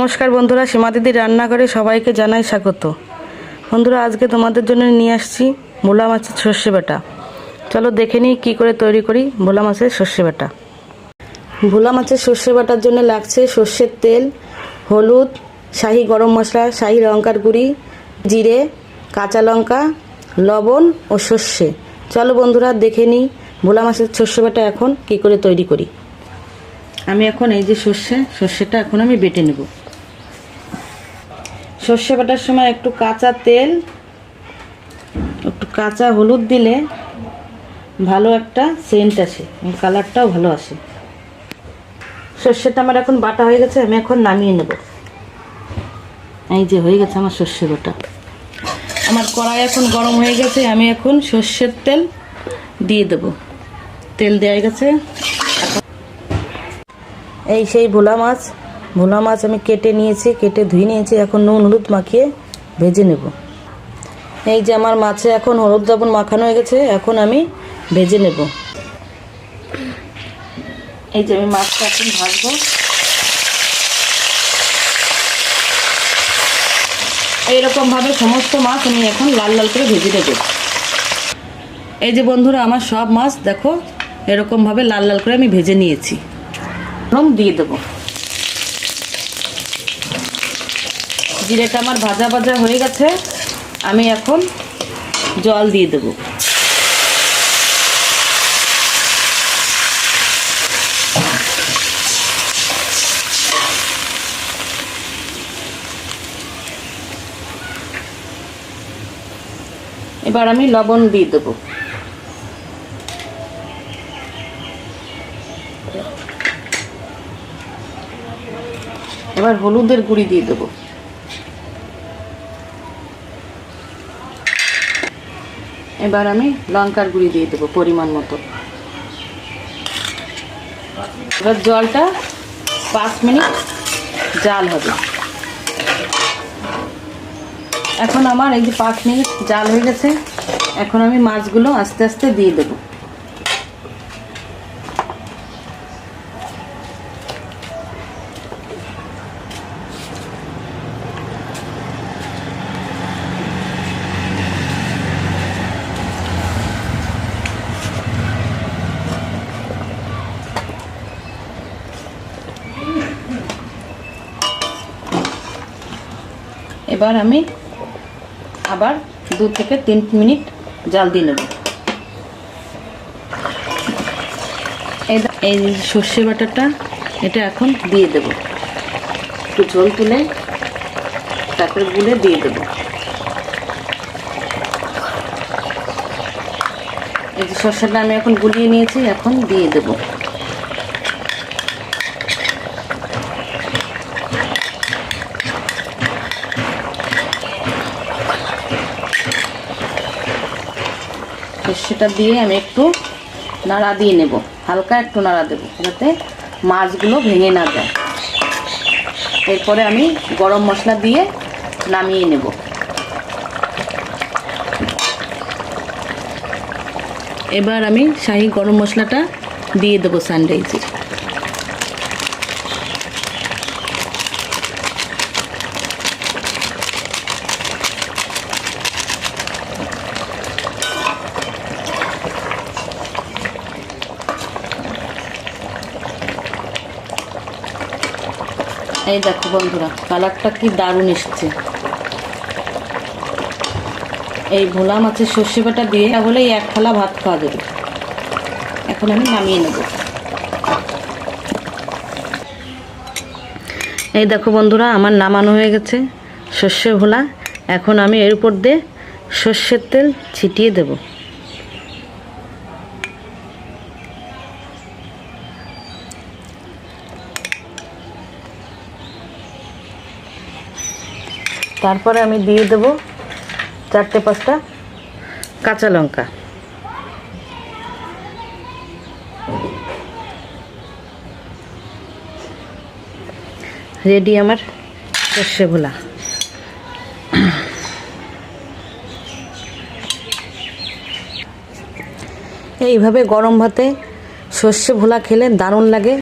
নমস্কার বন্ধুরা, সীমা দিদি রান্নাঘরে সবাইকে জানাই স্বাগত। বন্ধুরা, আজকে তোমাদের জন্য নিয়ে আসছি ভোলা মাছের সর্ষে বাটা। চলো দেখে নিই কী করে তৈরি করি ভোলা মাছের সর্ষে বাটা। ভোলা মাছের সর্ষে বাটার জন্য লাগছে সর্ষের তেল, হলুদ, শাহি গরম মশলা, শাহি লঙ্কার গুঁড়ি, জিরে, কাঁচা লঙ্কা, লবণ ও সর্ষে। চলো বন্ধুরা দেখে নিই ভোলা মাছের সর্ষে বাটা এখন কী করে তৈরি করি। আমি এখন এই যে সর্ষেটা এখন আমি বেটে নেব। সর্ষে বাটার সময় একটু কাঁচা তেল, একটু কাঁচা হলুদ দিলে ভালো একটা সেন্ট আসে, কালারটাও ভালো আসে। সর্ষেটা আমার এখন বাটা হয়ে গেছে, আমি এখন নামিয়ে নেব। এই যে হয়ে গেছে আমার সর্ষে বাটা। আমার কড়াই এখন গরম হয়ে গেছে, আমি এখন সর্ষের তেল দিয়ে দেব। তেল দেওয়া গেছে। এই সেই ভোলা মাছ আমি কেটে নিয়েছি, কেটে ধুয়ে নিয়েছি। এখন নুন হলুদ মাখিয়ে ভেজে নেব। এই যে আমার মাছে এখন হলুদ লবণ মাখানো হয়ে গেছে, এখন আমি ভেজে নেব। এই যে আমি মাছটা এখন ভাজবো। এইরকমভাবে সমস্ত মাছ আমি এখন লাল লাল করে ভেজে নেব। এই যে বন্ধুরা, আমার সব মাছ দেখো এরকমভাবে লাল লাল করে আমি ভেজে নিয়েছি। দিয়ে দেবো। জিরেটা আমার ভাজা ভাজা হয়ে গেছে, আমি এখন জল দিয়ে দেব। এবার আমি লবণ দিয়ে দেব। এবার হলুদের গুঁড়ি দিয়ে দেব। এবার আমি লঙ্কার গুঁড়ি দিয়ে দেবো পরিমাণ মতো। এবার জলটা 5 মিনিট জাল হবে। এখন আমার এই যে 5 মিনিট জাল হয়ে গেছে, এখন আমি মাছগুলো আস্তে আস্তে দিয়ে দেবো। এবার আমি আবার 2 থেকে 3 মিনিট জাল দিয়ে নেব। এই সর্ষে বাটাটা এটা এখন দিয়ে দেব। একটু ঝোল তুলে তারপরে গুলে দিয়ে দেব। এই যে সর্ষেটা আমি এখন গুলিয়ে নিয়েছি, এখন দিয়ে দেব। সর্ষেটা দিয়ে আমি একটু নাড়া দিয়ে নেব, হালকা একটু নাড়া দেব যাতে মাছগুলো ভেঙে না যায়। এরপরে আমি গরম মশলা দিয়ে নামিয়ে নেব। এবার আমি শাহি গরম মশলাটা দিয়ে দেবো সানরাইজের। এই দেখো বন্ধুরা, কালারটা কি দারুণ এসেছে। এই ভোলা মাছের সর্ষে বাটা দিয়ে হলেই 1 থালা ভাত খাওয়া যাবে। এখন আমি নামিয়ে নেব। এই দেখো বন্ধুরা, আমার নামানো হয়ে গেছে সর্ষে ভোলা। এখন আমি এর উপর দিয়ে সর্ষের তেল ছিটিয়ে দেব। তারপরে আমি দিয়ে দেব 4-5টা কাঁচা লঙ্কা। রেডি আমার সর্ষে ভোলা। এইভাবে গরম ভাতে সর্ষে ভোলা খেলে দারুণ লাগে।